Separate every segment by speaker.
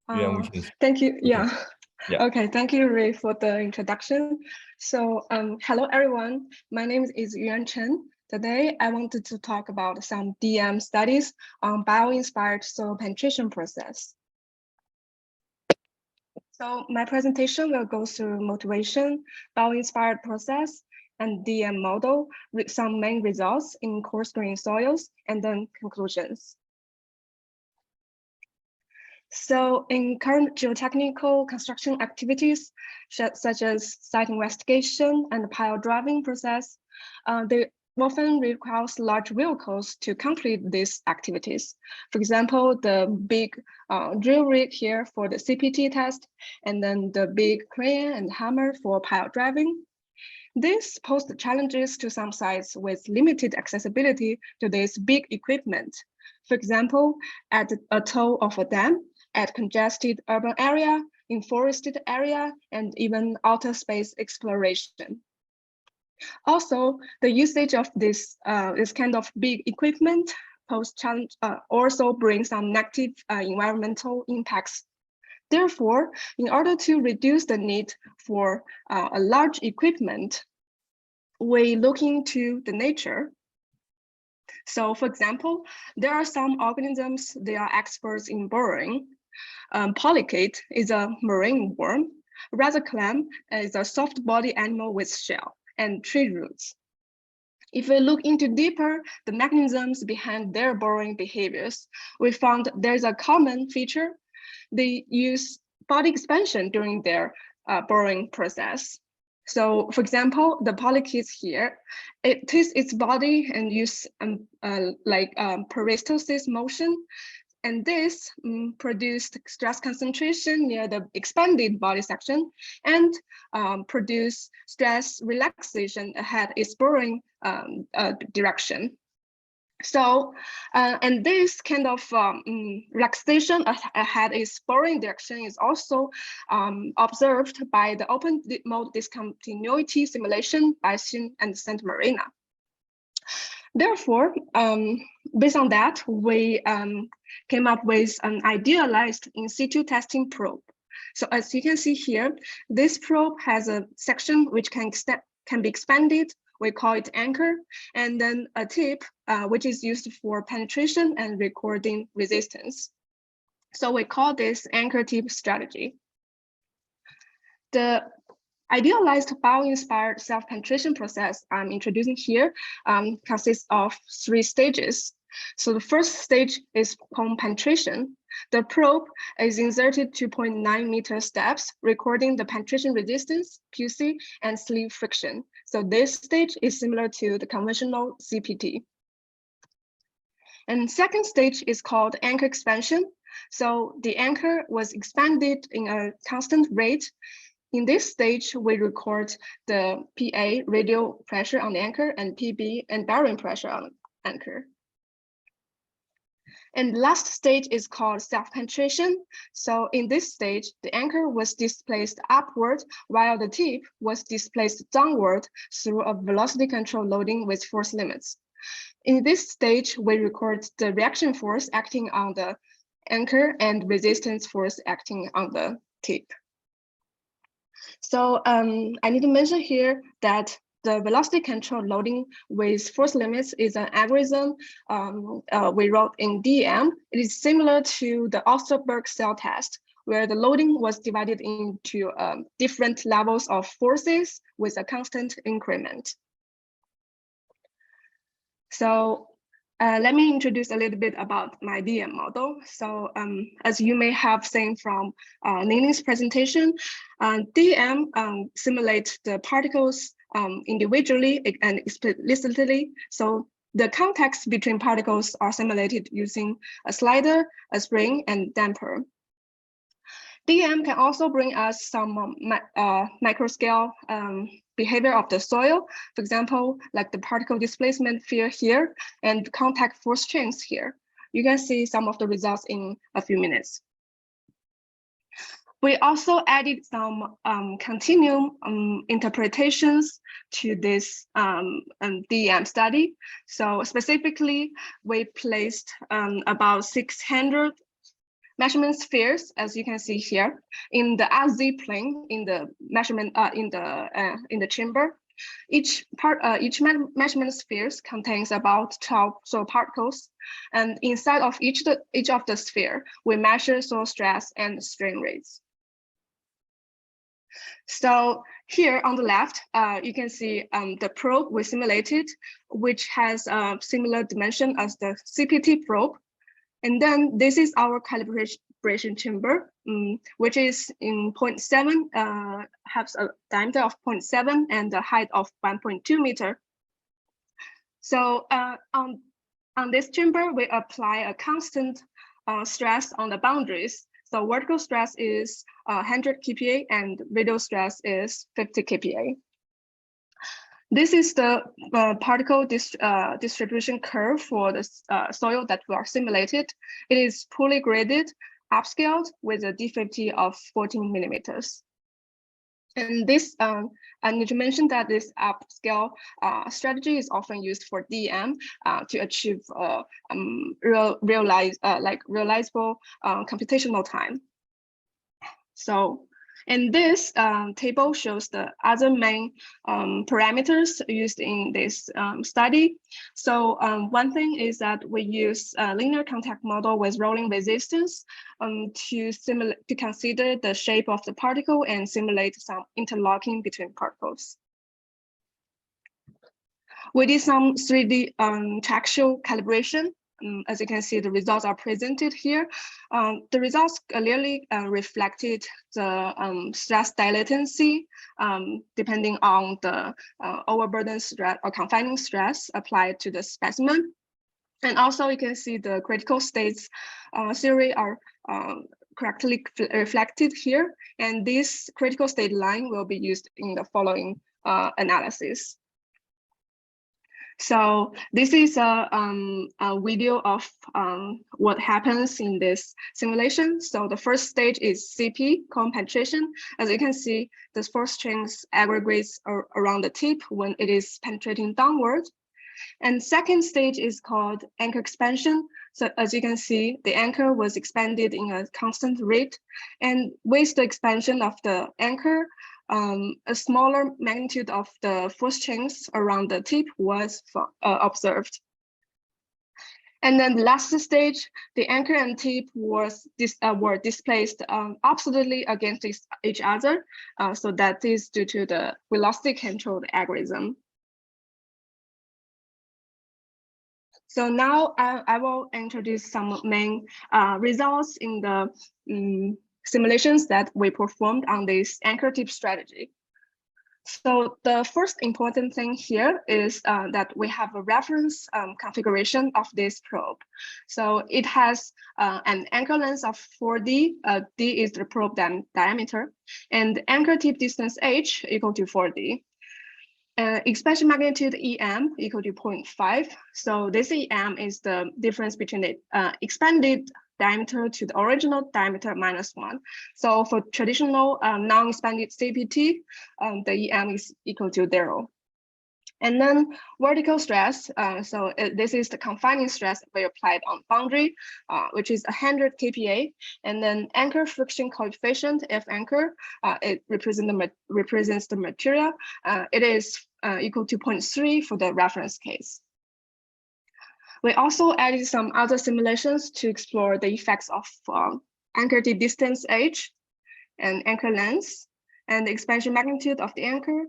Speaker 1: Yeah, we can.
Speaker 2: Thank you. Yeah.
Speaker 1: Yeah.
Speaker 2: Okay. Thank you, Ray, for the introduction. So, hello, everyone. My name is Yuyan Chen. Today, I wanted to talk about some DM studies on bio-inspired soil penetration process. So my presentation will go through motivation, bio-inspired process, and DM model with some main results in coarse grain soils, and then conclusions. So in current geotechnical construction activities, such as site investigation and pile driving process, they often requires large vehicles to complete these activities. For example, the big drill rig here for the CPT test, and then the big crane and hammer for pile driving. This posed challenges to some sites with limited accessibility to this big equipment. For example, at a toe of a dam, at congested urban area, in forested area, and even outer space exploration. Also, the usage of this kind of big equipment pose challenge, also brings some negative environmental impacts. Therefore, in order to reduce the need for a large equipment, we look into the nature. So for example, there are some organisms, they are experts in burrowing. Polychaete is a marine worm. Rather clam is a soft body animal with shell and tree roots. If we look into deeper the mechanisms behind their burrowing behaviors, we found there's a common feature. They use body expansion during their burrowing process. So for example, the polychaete here, it twists its body and use peristalsis motion. And this produced stress concentration near the expanded body section and produce stress relaxation ahead its burrowing direction. So, and this kind of relaxation ahead its burrowing direction is also observed by the open mode discontinuity simulation by Xin and Santa Marina. Therefore, based on that, we came up with an idealized in situ testing probe. So as you can see here, this probe has a section which can be expanded. We call it anchor, and then a tip, which is used for penetration and recording resistance. So we call this anchor tip strategy. The idealized bio-inspired self-penetration process I'm introducing here consists of 3 stages. So the first stage is cone penetration. The probe is inserted 2.9 meter steps, recording the penetration resistance, QC, and sleeve friction. So this stage is similar to the conventional CPT. And second stage is called anchor expansion. So the anchor was expanded in a constant rate. In this stage, we record the PA radial pressure on the anchor and PB and bearing pressure on the anchor. And the last stage is called self-penetration. So in this stage, the anchor was displaced upward while the tip was displaced downward through a velocity control loading with force limits. In this stage, we record the reaction force acting on the anchor and resistance force acting on the tip. So I need to mention here that the velocity control loading with force limits is an algorithm we wrote in DM. It is similar to the Osterberg cell test, where the loading was divided into different levels of forces with a constant increment. So let me introduce a little bit about my DM model. So as you may have seen from Ning's presentation, DM simulates the particles individually and explicitly. So the contacts between particles are simulated using a slider, a spring, and damper. DM can also bring us some microscale behavior of the soil. For example, like the particle displacement field here and contact force chains here. You can see some of the results in a few minutes. We also added some continuum interpretations to this DM study. So specifically, we placed about 600 measurement spheres, as you can see here, in the RZ plane in the measurement in the chamber. Each measurement spheres contains about 12 soil particles, and inside of each of the sphere, we measure soil stress and strain rates. So here on the left, you can see the probe we simulated, which has a similar dimension as the CPT probe. And then this is our calibration chamber, which is in 0.7, has a diameter of 0.7 and a height of 1.2 meter. So on this chamber, we apply a constant stress on the boundaries. So vertical stress is 100 kPa and radial stress is 50 kPa. This is the particle distribution curve for the soil that we are simulated. It is poorly graded, upscaled with a D50 of 14 millimeters. And this, I need to mention that this upscale strategy is often used for DM to achieve realizable computational time. So, and this table shows the other main parameters used in this study. So one thing is that we use a linear contact model with rolling resistance to consider the shape of the particle and simulate some interlocking between particles. We did some 3D textual calibration. As you can see, the results are presented here. The results clearly reflected the stress dilatancy depending on the overburden stress or confining stress applied to the specimen. And also you can see the critical states theory are correctly reflected here. And this critical state line will be used in the following analysis. So this is a video of what happens in this simulation. So the first stage is CP, column penetration. As you can see, this force change aggregates around the tip when it is penetrating downward. And second stage is called anchor expansion. So as you can see, the anchor was expanded in a constant rate. And with the expansion of the anchor, a smaller magnitude of the force change around the tip was observed. And then the last stage, the anchor and tip were displaced oppositely against each other. So that is due to the velocity controlled algorithm. So now I will introduce some main results in the simulations that we performed on this anchor tip strategy. So the first important thing here is that we have a reference configuration of this probe. So it has an anchor length of 4D, D is the probe diameter, and anchor tip distance H equal to 4D. Expansion magnitude EM equal to 0.5. So this EM is the difference between the expanded diameter to the original diameter -1. So for traditional non-expanded CPT, the EM is equal to 0. And then vertical stress, this is the confining stress we applied on boundary, which is 100 kPa. And then anchor friction coefficient, F anchor, it represents the material. It is equal to 0.3 for the reference case. We also added some other simulations to explore the effects of anchor tip distance H and anchor length and the expansion magnitude of the anchor,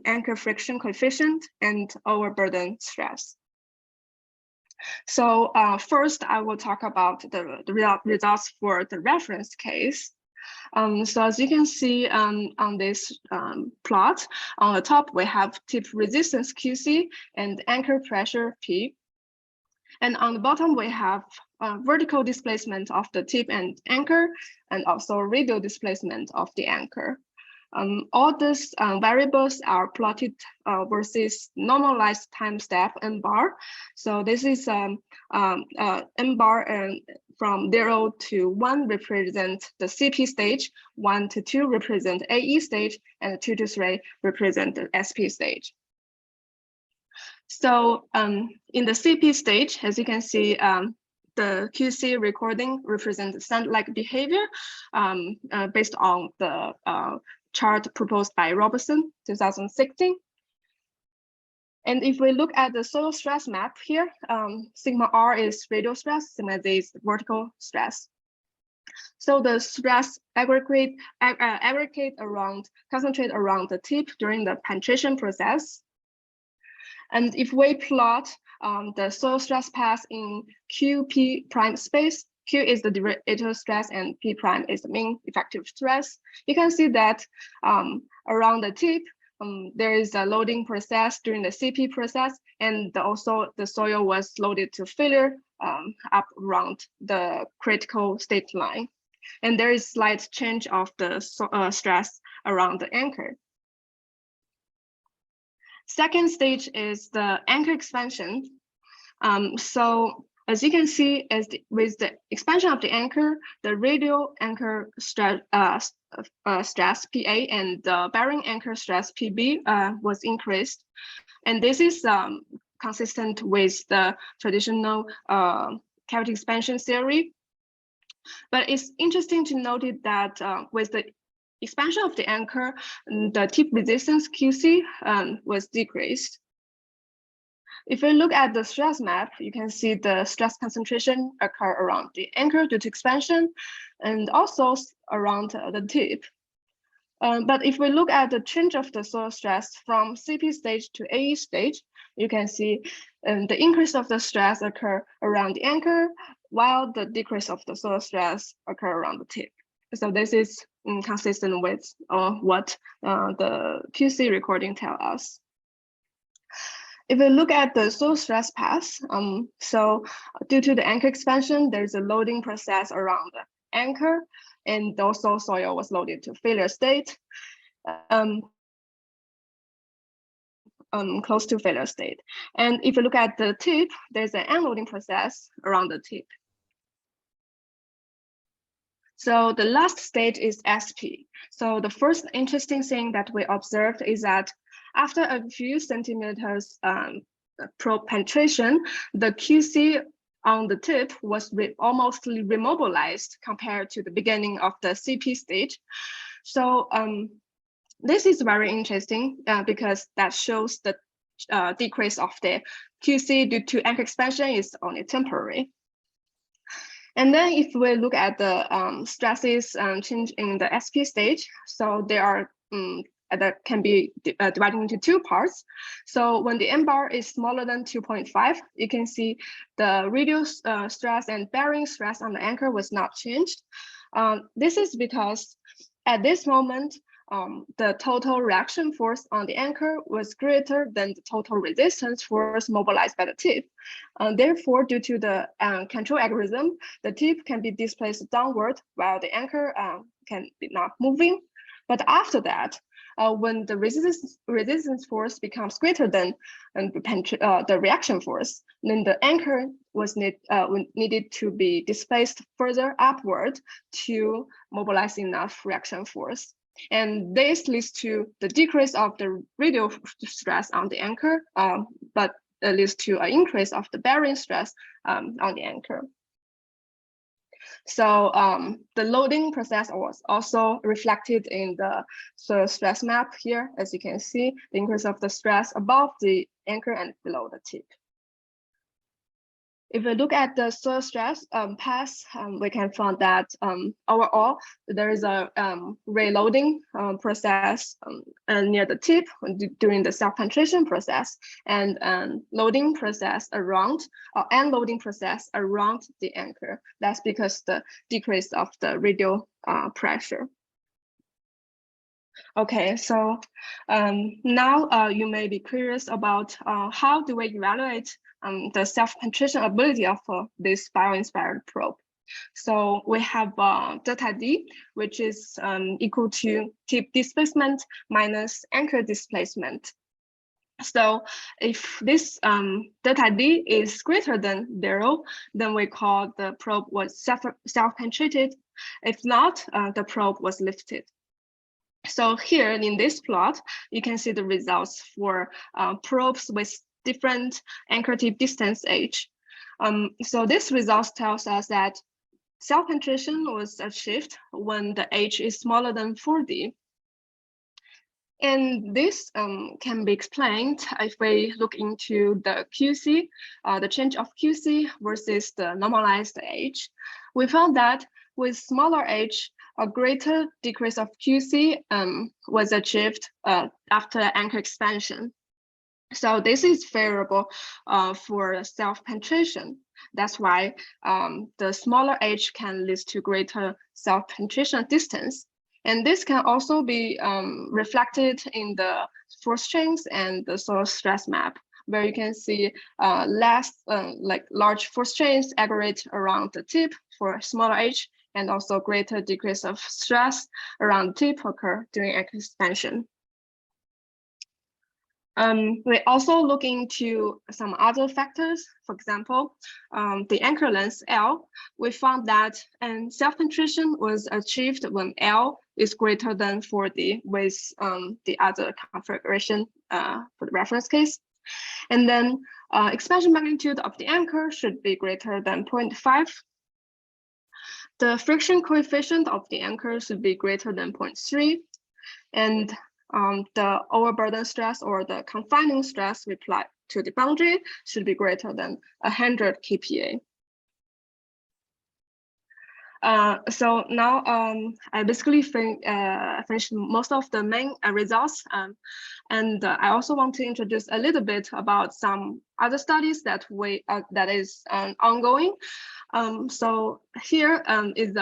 Speaker 2: anchor friction coefficient, and overburden stress. So first, I will talk about the results for the reference case. So as you can see on this plot, on the top, we have tip resistance QC and anchor pressure P. And on the bottom, we have vertical displacement of the tip and anchor, and also radial displacement of the anchor. All these variables are plotted versus normalized time step n bar. So this is n bar from 0 to 1 represent the CP stage, 1 to 2 represent AE stage, and 2 to 3 represent the SP stage. So in the CP stage, as you can see, the QC recording represents sand-like behavior based on the chart proposed by Robertson, 2016. And if we look at the soil stress map here, sigma R is radial stress, sigma Z is vertical stress. So the stress concentrate around the tip during the penetration process. And if we plot the soil stress path in QP prime space, Q is the derivative stress and P prime is the mean effective stress, you can see that around the tip, there is a loading process during the CP process, and also the soil was loaded to failure up around the critical state line. And there is slight change of the stress around the anchor. Second stage is the anchor expansion. So as you can see, with the expansion of the anchor, the radial anchor stress PA and the bearing anchor stress PB was increased. And this is consistent with the traditional cavity expansion theory. But it's interesting to note that with the expansion of the anchor, the tip resistance QC was decreased. If we look at the stress map, you can see the stress concentration occur around the anchor due to expansion and also around the tip. But if we look at the change of the soil stress from CP stage to AE stage, you can see the increase of the stress occur around the anchor, while the decrease of the soil stress occur around the tip. So this is consistent with what the QC recording tells us. If we look at the soil stress path, so due to the anchor expansion, there's a loading process around the anchor, and also soil was loaded to failure state, close to failure state. And if you look at the tip, there's an unloading process around the tip. So the last stage is SP. So the first interesting thing that we observed is that after a few centimeters probe penetration, the QC on the tip was almost remobilized compared to the beginning of the CP stage. So this is very interesting because that shows the decrease of the QC due to anchor expansion is only temporary. And then if we look at the stresses change in the SP stage, so there are that can be divided into two parts. So when the M bar is smaller than 2.5, you can see the radial stress and bearing stress on the anchor was not changed. This is because at this moment, the total reaction force on the anchor was greater than the total resistance force mobilized by the tip. Therefore, due to the control algorithm, the tip can be displaced downward while the anchor can be not moving. But after that, when the resistance force becomes greater than the reaction force, then the anchor was needed to be displaced further upward to mobilize enough reaction force. And this leads to the decrease of the radial stress on the anchor, but it leads to an increase of the bearing stress on the anchor. So the loading process was also reflected in the soil stress map here. As you can see, the increase of the stress above the anchor and below the tip. If we look at the soil stress path, we can find that overall, there is a reloading process near the tip during the self-penetration process, and loading process around, unloading process around the anchor. That's because the decrease of the radial pressure. Okay, so now you may be curious about how do we evaluate the self-penetration ability of this bio-inspired probe. So we have delta D, which is equal to tip displacement minus anchor displacement. So if this delta D is greater than 0, then we call the probe was self-penetrated. If not, the probe was lifted. So here in this plot, you can see the results for probes with different anchor tip distance h. So this result tells us that self-penetration was achieved when the H is smaller than 4D. And this can be explained if we look into the QC, the change of QC versus the normalized H. We found that with smaller H, a greater decrease of QC was achieved after anchor expansion. So this is favorable for self-penetration. That's why the smaller H can lead to greater self-penetration distance. And this can also be reflected in the force chains and the soil stress map, where you can see less like large force chains aggregate around the tip for smaller H, and also greater decrease of stress around the tip occur during anchor expansion. We also look into some other factors. For example, the anchor length L. We found that self-penetration was achieved when L is greater than 4D with the other configuration for the reference case. And then expansion magnitude of the anchor should be greater than 0.5. The friction coefficient of the anchor should be greater than 0.3. And the overburden stress or the confining stress applied to the boundary should be greater than 100 kPa. So now I basically finished most of the main results. And I also want to introduce a little bit about some other studies that that is ongoing. So here is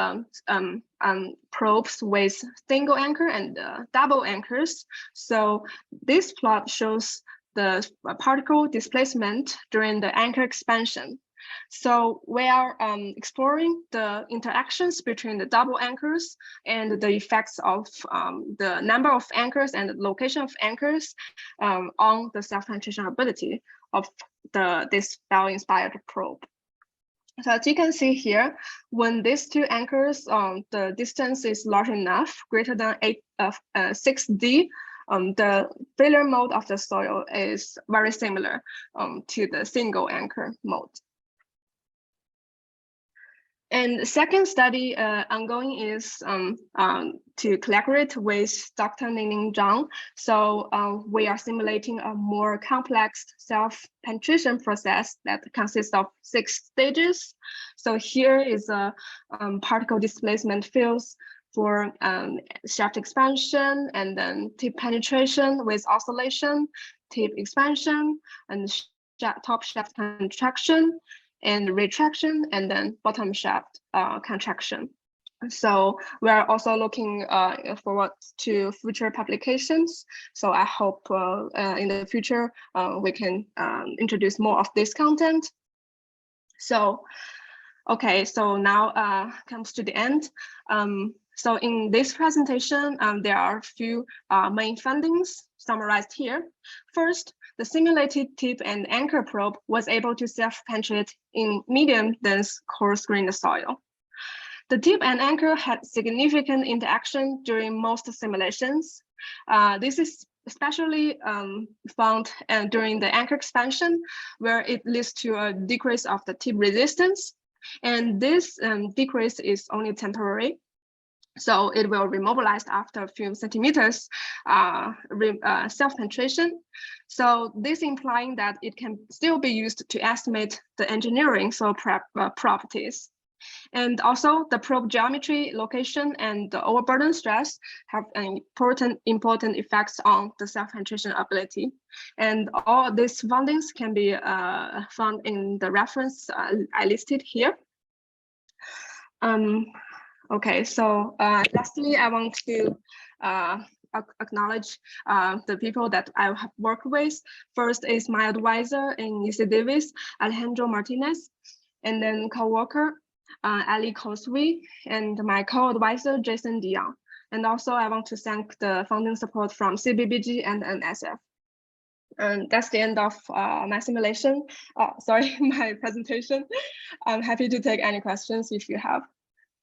Speaker 2: probes with single anchor and double anchors. So this plot shows the particle displacement during the anchor expansion. So we are exploring the interactions between the double anchors and the effects of the number of anchors and the location of anchors on the self-penetration ability of this bio-inspired probe. So as you can see here, when these two anchors, the distance is large enough, greater than 6D, the failure mode of the soil is very similar to the single anchor mode. And the second study ongoing is to collaborate with Dr. Ningning Zhang. So we are simulating a more complex self-penetration process that consists of 6 stages. So here is a particle displacement fields for shaft expansion, and then tip penetration with oscillation, tip expansion, and top shaft contraction, and retraction, and then bottom shaft contraction. So we are also looking forward to future publications. So I hope in the future we can introduce more of this content. So, okay, so now comes to the end. So in this presentation, there are a few main findings summarized here. First, the simulated tip and anchor probe was able to self-penetrate in medium-dense coarse-grained soil. The tip and anchor had significant interaction during most simulations. This is especially found during the anchor expansion, where it leads to a decrease of the tip resistance. And this decrease is only temporary. So it will remobilize after a few centimeters self-penetration. So this implying that it can still be used to estimate the engineering soil properties. And also the probe geometry, location, and the overburden stress have an important effects on the self-penetration ability. And all these findings can be found in the reference I listed here. Okay, so lastly, I want to acknowledge the people that I have worked with. First is my advisor in UC Davis, Alejandro Martinez, and then co-worker, Ali Koswi, and my co-advisor, Jason Dion. And also I want to thank the funding support from CBBG and NSF. And that's the end of my simulation. Sorry, my presentation. I'm happy to take any questions if you have.